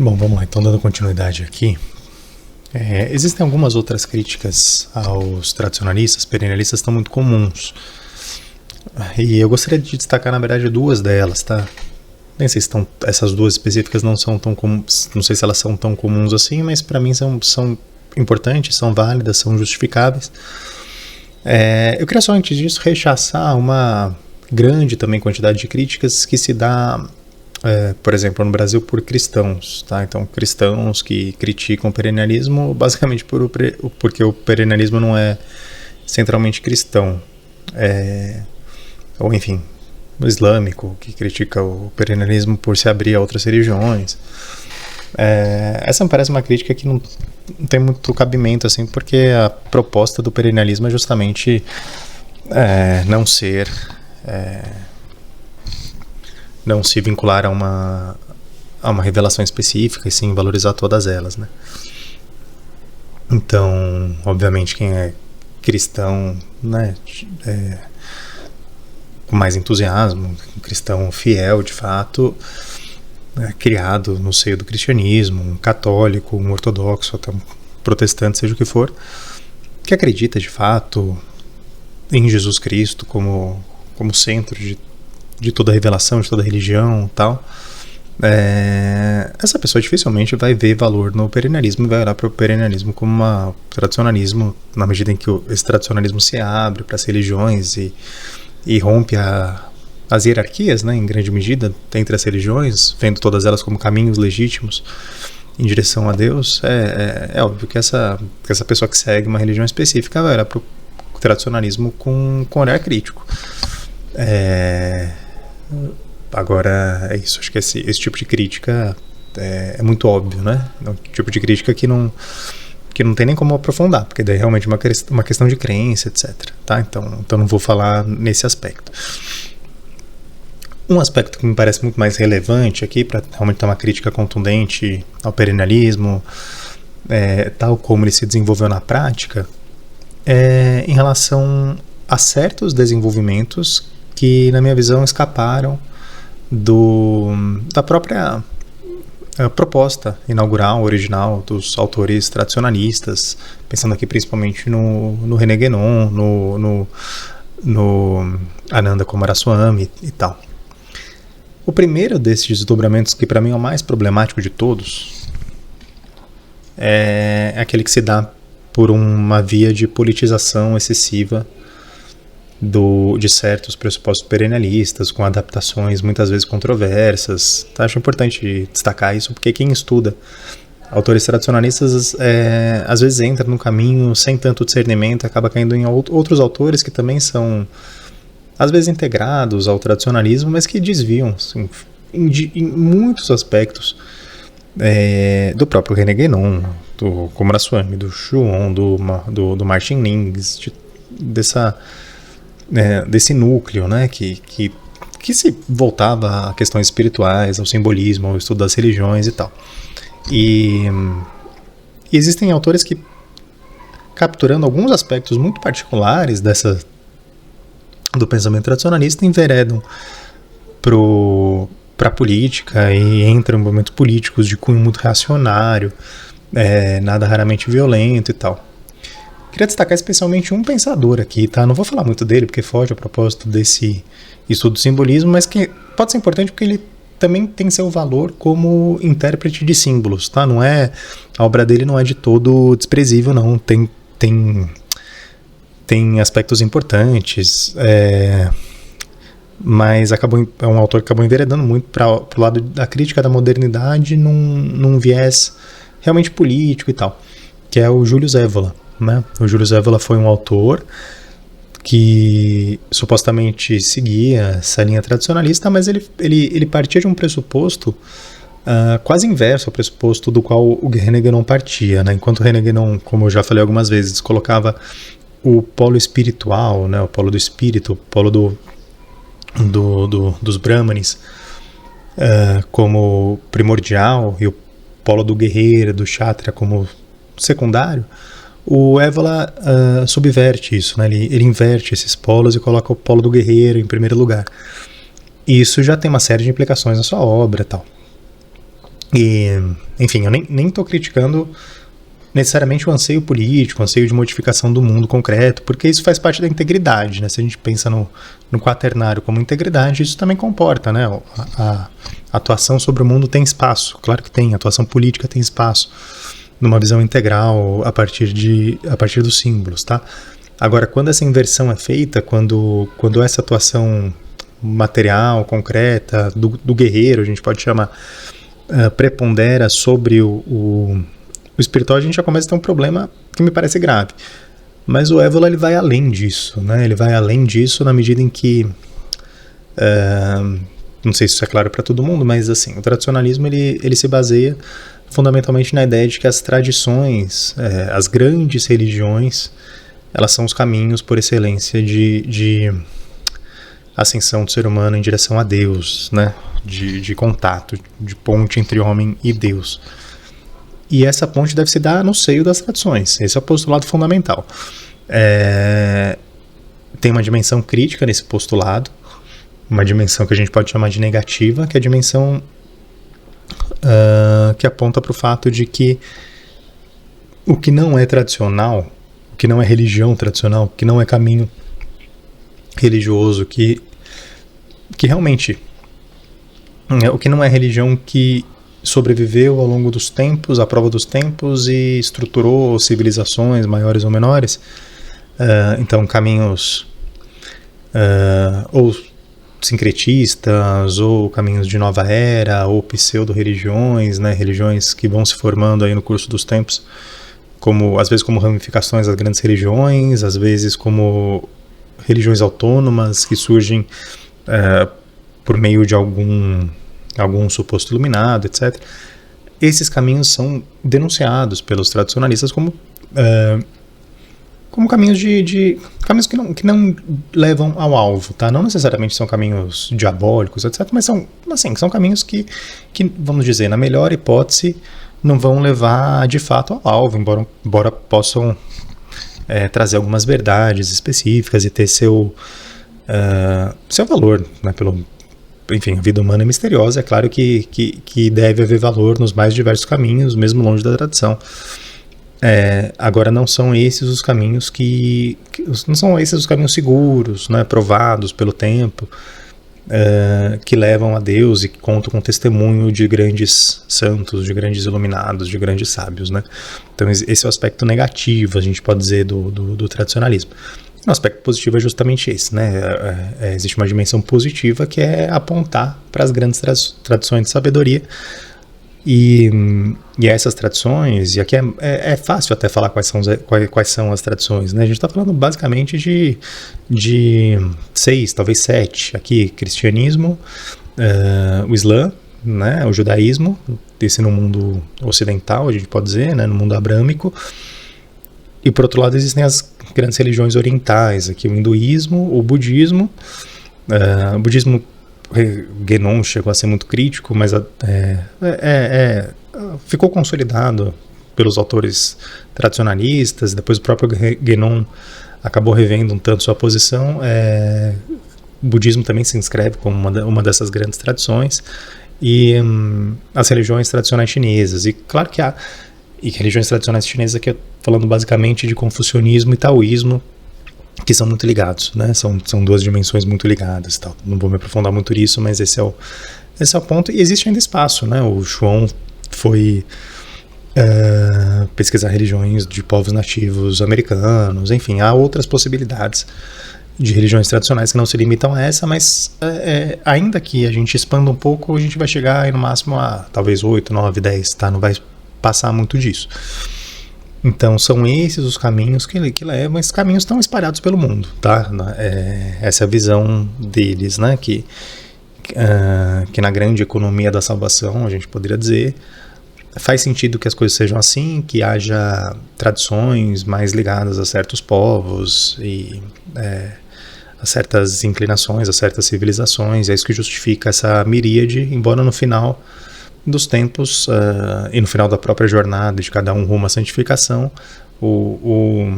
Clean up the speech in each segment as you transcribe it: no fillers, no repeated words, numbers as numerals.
Bom, vamos lá, então dando continuidade aqui. Existem algumas outras críticas aos tradicionalistas, perennialistas, que estão muito comuns. E eu gostaria de destacar, na verdade, duas delas, tá? Nem sei se essas duas específicas não são tão comuns, não sei se elas são tão comuns assim, mas para mim são importantes, são válidas, são justificáveis. Eu queria só, antes disso, rechaçar uma grande também quantidade de críticas que se dá, por exemplo, no Brasil, por cristãos, tá? Então, cristãos que criticam o perennialismo basicamente porque o perennialismo não é centralmente cristão, ou enfim, o islâmico, que critica o perennialismo por se abrir a outras religiões. Essa me parece uma crítica que não tem muito cabimento, assim, porque a proposta do perennialismo é justamente não se vincular a uma revelação específica e sim valorizar todas elas, né? Então, obviamente, quem é cristão, né, com mais entusiasmo, um cristão fiel, de fato, criado no seio do cristianismo, um católico, um ortodoxo, até um protestante, seja o que for, que acredita, de fato, em Jesus Cristo como centro de toda a revelação, de toda a religião e tal, essa pessoa dificilmente vai ver valor no perennialismo e vai olhar para o perennialismo como um tradicionalismo, na medida em que esse tradicionalismo se abre para as religiões e rompe as hierarquias, né, em grande medida, entre as religiões, vendo todas elas como caminhos legítimos em direção a Deus. É óbvio que essa pessoa que segue uma religião específica vai olhar para o tradicionalismo com olhar crítico. Agora, é isso. Acho que esse tipo de crítica é muito óbvio, né? É um tipo de crítica que não tem nem como aprofundar, porque daí é realmente uma questão de crença, etc. Tá? Então não vou falar nesse aspecto. Um aspecto que me parece muito mais relevante aqui, para realmente ter uma crítica contundente ao perennialismo, tal como ele se desenvolveu na prática, em relação a certos desenvolvimentos que, na minha visão, escaparam da própria proposta inaugural, original dos autores tradicionalistas, pensando aqui principalmente no René Guénon, no Ananda Coomaraswamy e tal. O primeiro desses desdobramentos, que para mim é o mais problemático de todos, é aquele que se dá por uma via de politização excessiva de certos pressupostos perennialistas, com adaptações muitas vezes controversas. Tá? Acho importante destacar isso, porque quem estuda autores tradicionalistas às vezes entra num caminho sem tanto discernimento, acaba caindo em outros autores que também são, às vezes, integrados ao tradicionalismo, mas que desviam, assim, em muitos aspectos do próprio René Guénon, do Coomaraswamy, do Chuon, do Martin Lings, desse núcleo, né, que se voltava a questões espirituais, ao simbolismo, ao estudo das religiões e tal. E existem autores que, capturando alguns aspectos muito particulares do pensamento tradicionalista, enveredam para a política e entram em movimentos políticos de cunho muito reacionário, nada raramente violento e tal. Queria destacar especialmente um pensador aqui, tá? Não vou falar muito dele, porque foge a propósito desse estudo do simbolismo, mas que pode ser importante porque ele também tem seu valor como intérprete de símbolos, tá? A obra dele não é de todo desprezível, não. Tem aspectos importantes, mas é um autor que acabou enveredando muito para o lado da crítica da modernidade num viés realmente político e tal, que é o Julius Evola. Né? O Julius Evola foi um autor que supostamente seguia essa linha tradicionalista, mas ele partia de um pressuposto quase inverso ao pressuposto do qual o René Guénon partia, né? Enquanto o René Guénon, como eu já falei algumas vezes, colocava o polo espiritual, né? O polo do espírito, o polo dos brahmanes como primordial, e o polo do guerreiro, do kshatriya, como secundário, o Evola subverte isso, né? Ele inverte esses polos e coloca o polo do guerreiro em primeiro lugar. E isso já tem uma série de implicações na sua obra e tal. E, enfim, eu nem estou criticando necessariamente o anseio político, o anseio de modificação do mundo concreto, porque isso faz parte da integridade, né? Se a gente pensa no quaternário como integridade, isso também comporta, né? A atuação sobre o mundo tem espaço, claro que tem, a atuação política tem espaço, numa visão integral a partir dos símbolos, tá? Agora, quando essa inversão é feita, quando essa atuação material, concreta, do guerreiro, a gente pode chamar, prepondera sobre o espiritual, a gente já começa a ter um problema que me parece grave. Mas o Évola, ele vai além disso, né? Ele vai além disso na medida em que, não sei se isso é claro para todo mundo, mas assim, o tradicionalismo ele se baseia fundamentalmente na ideia de que as tradições, as grandes religiões, elas são os caminhos por excelência de ascensão do ser humano em direção a Deus, né? De contato, de ponte entre homem e Deus. E essa ponte deve se dar no seio das tradições. Esse é o postulado fundamental. Tem uma dimensão crítica nesse postulado, uma dimensão que a gente pode chamar de negativa, que é a dimensão que aponta para o fato de que o que não é tradicional, o que não é religião tradicional, o que não é caminho religioso, que realmente, o que não é religião que sobreviveu ao longo dos tempos, à prova dos tempos, e estruturou civilizações maiores ou menores, então caminhos ou sincretistas, ou caminhos de nova era, ou pseudo-religiões, né, religiões que vão se formando aí no curso dos tempos, às vezes como ramificações das grandes religiões, às vezes como religiões autônomas que surgem por meio de algum suposto iluminado, etc. Esses caminhos são denunciados pelos tradicionalistas como caminhos caminhos que não levam ao alvo, tá? Não necessariamente são caminhos diabólicos, etc., mas são caminhos que, vamos dizer, na melhor hipótese, não vão levar de fato ao alvo, embora possam trazer algumas verdades específicas e ter seu valor, né? Enfim, a vida humana é misteriosa, é claro que deve haver valor nos mais diversos caminhos, mesmo longe da tradição. Agora, não são esses os caminhos não são esses os caminhos seguros, né, provados pelo tempo, que levam a Deus e que contam com o testemunho de grandes santos, de grandes iluminados, de grandes sábios, né? Então, esse é o aspecto negativo, a gente pode dizer, do tradicionalismo. O aspecto positivo é justamente esse, né? Existe uma dimensão positiva que é apontar para as grandes tradições de sabedoria, e essas tradições, e aqui é fácil até falar quais são as tradições, né? A gente está falando basicamente de 6, talvez 7, aqui: cristianismo, o Islã, né? O judaísmo, esse no mundo ocidental, a gente pode dizer, né? No mundo abrâmico. E por outro lado existem as grandes religiões orientais, aqui o hinduísmo, o budismo. O budismo, Guénon chegou a ser muito crítico, mas ficou consolidado pelos autores tradicionalistas. Depois o próprio Guénon acabou revendo um tanto sua posição. O budismo também se inscreve como uma dessas grandes tradições, e as religiões tradicionais chinesas. E claro que religiões tradicionais chinesas, aqui falando basicamente de confucionismo e taoísmo, que são muito ligados, né? São duas dimensões muito ligadas, tal. Não vou me aprofundar muito nisso, mas esse é o ponto. E existe ainda espaço, né? O Chuon foi pesquisar religiões de povos nativos americanos, enfim, há outras possibilidades de religiões tradicionais que não se limitam a essa, mas ainda que a gente expanda um pouco, a gente vai chegar aí no máximo a talvez 8, 9, 10, tá? Não vai passar muito disso. Então são esses os caminhos que levam. Esses caminhos estão espalhados pelo mundo, tá? Essa é a visão deles, né? Que na grande economia da salvação, a gente poderia dizer, faz sentido que as coisas sejam assim, que haja tradições mais ligadas a certos povos e a certas inclinações, a certas civilizações. É isso que justifica essa miríade, embora no final dos tempos e no final da própria jornada de cada um rumo à santificação, o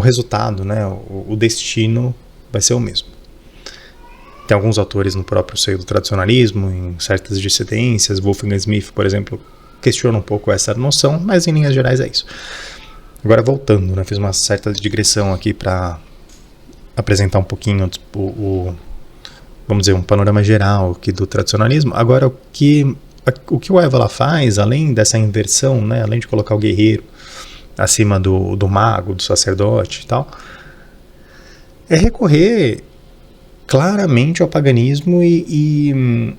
resultado, né, o destino vai ser o mesmo. Tem alguns autores no próprio seio do tradicionalismo, em certas dissidências, Wolfgang Smith, por exemplo, questiona um pouco essa noção, mas em linhas gerais é isso. Agora voltando, né, fiz uma certa digressão aqui para apresentar um pouquinho vamos dizer, um panorama geral aqui do tradicionalismo. Agora, o que o Evola faz, além dessa inversão, né, além de colocar o guerreiro acima do mago, do sacerdote e tal, é recorrer claramente ao paganismo e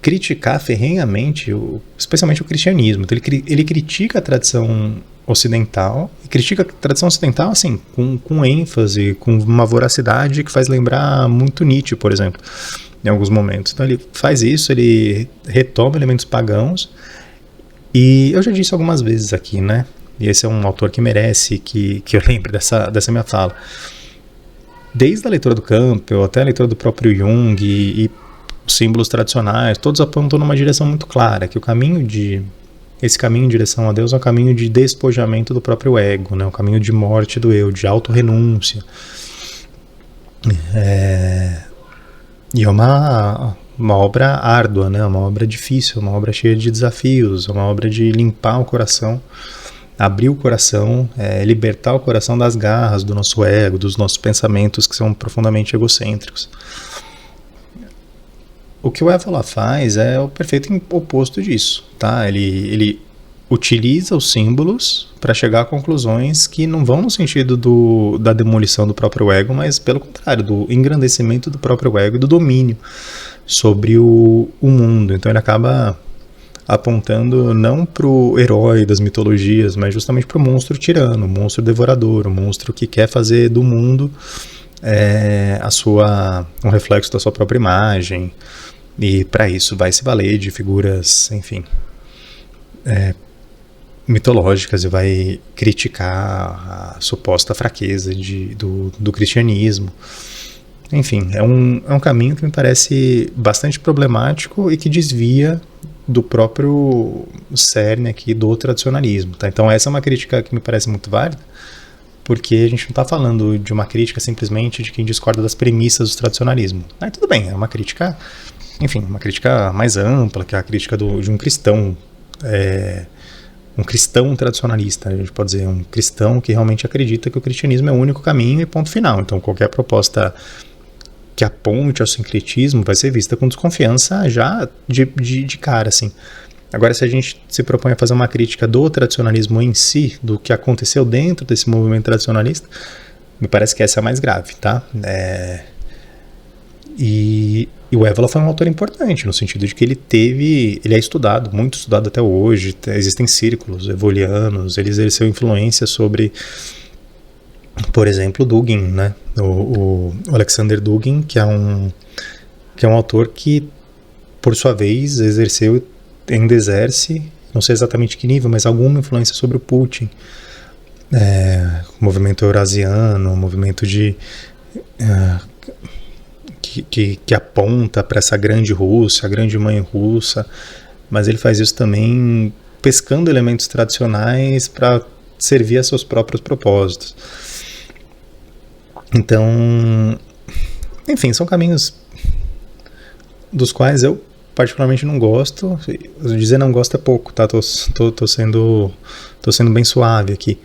criticar ferrenhamente, especialmente o cristianismo. Então, ele critica a tradição ocidental, e critica a tradição ocidental assim, com ênfase, com uma voracidade que faz lembrar muito Nietzsche, por exemplo, em alguns momentos. Então ele faz isso, ele retoma elementos pagãos, e eu já disse algumas vezes aqui, né? E esse é um autor que merece que eu lembre dessa minha fala. Desde a leitura do Campbell até a leitura do próprio Jung e os símbolos tradicionais, todos apontam numa direção muito clara, que esse caminho em direção a Deus é um caminho de despojamento do próprio ego, né? Um caminho de morte do eu, de autorrenúncia. E é uma obra árdua, né? Uma obra difícil, uma obra cheia de desafios, uma obra de limpar o coração, abrir o coração, libertar o coração das garras do nosso ego, dos nossos pensamentos que são profundamente egocêntricos. O que o Evola faz é o perfeito oposto disso, tá? Ele utiliza os símbolos para chegar a conclusões que não vão no sentido da demolição do próprio ego, mas pelo contrário, do engrandecimento do próprio ego e do domínio sobre o mundo. Então ele acaba apontando não para o herói das mitologias, mas justamente para o monstro tirano, o monstro devorador, o monstro que quer fazer do mundo um reflexo da sua própria imagem, e para isso vai se valer de figuras, enfim, mitológicas, e vai criticar a suposta fraqueza do cristianismo. Enfim, é um caminho que me parece bastante problemático e que desvia do próprio cerne aqui do tradicionalismo, tá? Então essa é uma crítica que me parece muito válida, porque a gente não está falando de uma crítica simplesmente de quem discorda das premissas do tradicionalismo. Aí tudo bem, é uma crítica, enfim, uma crítica mais ampla, que é a crítica de um cristão, um cristão tradicionalista, a gente pode dizer, um cristão que realmente acredita que o cristianismo é o único caminho e ponto final. Então qualquer proposta que aponte ao sincretismo vai ser vista com desconfiança já de cara, assim. Agora, se a gente se propõe a fazer uma crítica do tradicionalismo em si, do que aconteceu dentro desse movimento tradicionalista, me parece que essa é a mais grave, tá? E o Evola foi um autor importante, no sentido de que ele é estudado, muito estudado até hoje, existem círculos evolianos, ele exerceu influência sobre, por exemplo, Dugin, né? O Alexander Dugin, que é um autor que, por sua vez, ainda exerce, não sei exatamente que nível, mas alguma influência sobre o Putin. O movimento eurasiano, o movimento que aponta para essa grande Rússia, a grande mãe russa, mas ele faz isso também pescando elementos tradicionais para servir a seus próprios propósitos. Então, enfim, são caminhos dos quais eu particularmente não gosto. Dizer não gosto é pouco, tá? Tô sendo bem suave aqui.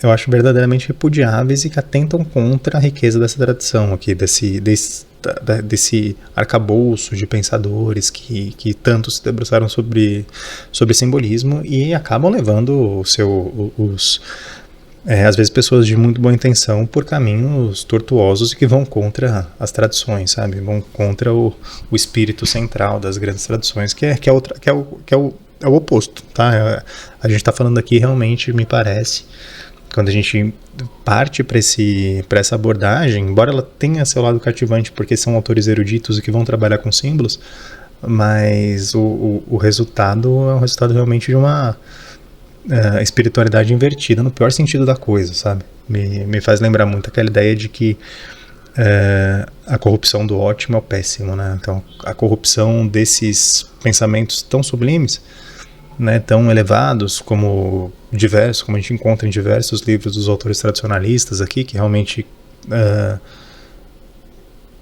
Eu acho verdadeiramente repudiáveis e que atentam contra a riqueza dessa tradição aqui, desse arcabouço de pensadores que tanto se debruçaram sobre simbolismo e acabam levando às vezes pessoas de muito boa intenção por caminhos tortuosos e que vão contra as tradições, sabe? Vão contra o espírito central das grandes tradições, que é o oposto, tá? A gente está falando aqui realmente, me parece, quando a gente parte para essa abordagem, embora ela tenha seu lado cativante, porque são autores eruditos e que vão trabalhar com símbolos, mas o resultado é um resultado realmente de uma espiritualidade invertida no pior sentido da coisa, sabe? Me faz lembrar muito aquela ideia de que a corrupção do ótimo é o péssimo, né? Então a corrupção desses pensamentos tão sublimes, né, tão elevados como a gente encontra em diversos livros dos autores tradicionalistas aqui, que realmente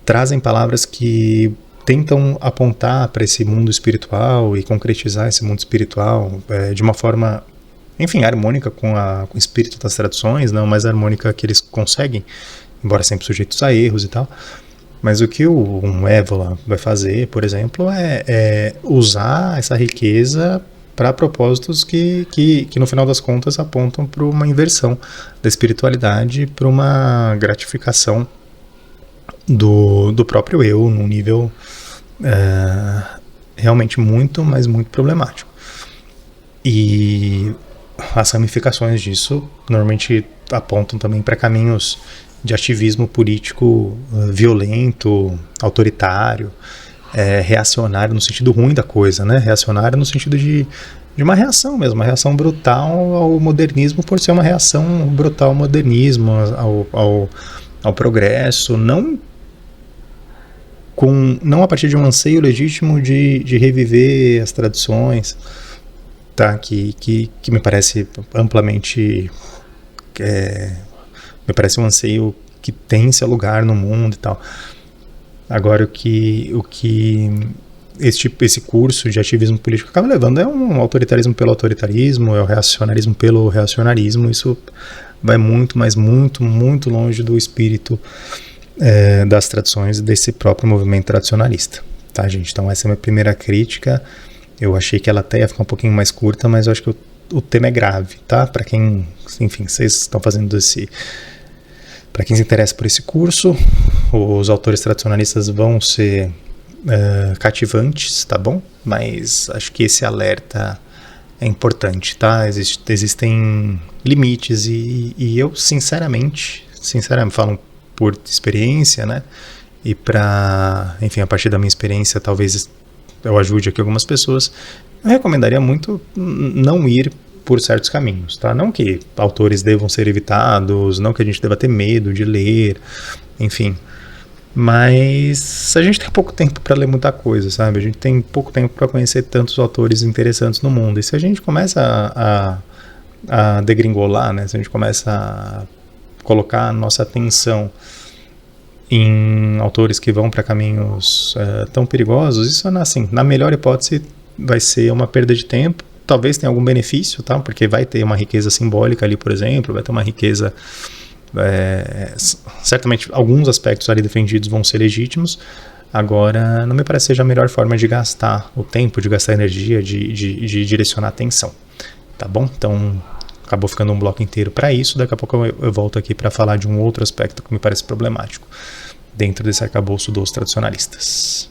trazem palavras que tentam apontar para esse mundo espiritual e concretizar esse mundo espiritual de uma forma, enfim, harmônica com o espírito das tradições, não mais harmônica que eles conseguem, embora sempre sujeitos a erros e tal. Mas o que um Évola vai fazer, por exemplo, é usar essa riqueza para propósitos que no final das contas apontam para uma inversão da espiritualidade, para uma gratificação do próprio eu, num nível realmente muito, mas muito problemático. E as ramificações disso normalmente apontam também para caminhos de ativismo político violento, autoritário, reacionário no sentido ruim da coisa, né? Reacionário no sentido de uma reação mesmo, uma reação brutal ao modernismo por ser uma reação brutal ao modernismo, ao progresso, não a partir de um anseio legítimo de reviver as tradições, tá? Que me parece amplamente me parece um anseio que tem seu lugar no mundo e tal. Agora o que esse curso de ativismo político acaba levando é um autoritarismo pelo autoritarismo, é o reacionarismo pelo reacionarismo. Isso vai muito, mas muito, muito longe do espírito das tradições desse próprio movimento tradicionalista, tá, gente? Então essa é a minha primeira crítica. Eu achei que ela até ia ficar um pouquinho mais curta, mas eu acho que o tema é grave, tá? Para quem, enfim, vocês estão fazendo para quem se interessa por esse curso, os autores tradicionalistas vão ser cativantes, tá bom? Mas acho que esse alerta é importante, tá? Existem limites e eu, sinceramente, falo por experiência, né? E enfim, a partir da minha experiência, talvez eu ajude aqui algumas pessoas, eu recomendaria muito não ir por certos caminhos, tá? Não que autores devam ser evitados, não que a gente deva ter medo de ler, enfim. Mas a gente tem pouco tempo para ler muita coisa, sabe? A gente tem pouco tempo para conhecer tantos autores interessantes no mundo. E se a gente começa a degringolar, né? Se a gente começa a colocar a nossa atenção em autores que vão para caminhos tão perigosos, isso, assim, na melhor hipótese, vai ser uma perda de tempo. Talvez tenha algum benefício, tá? Porque vai ter uma riqueza simbólica ali, por exemplo, vai ter uma riqueza... certamente alguns aspectos ali defendidos vão ser legítimos. Agora, não me parece seja a melhor forma de gastar o tempo, de gastar energia, de direcionar a atenção, tá bom? Então, acabou ficando um bloco inteiro para isso. Daqui a pouco eu volto aqui para falar de um outro aspecto que me parece problemático dentro desse arcabouço dos tradicionalistas.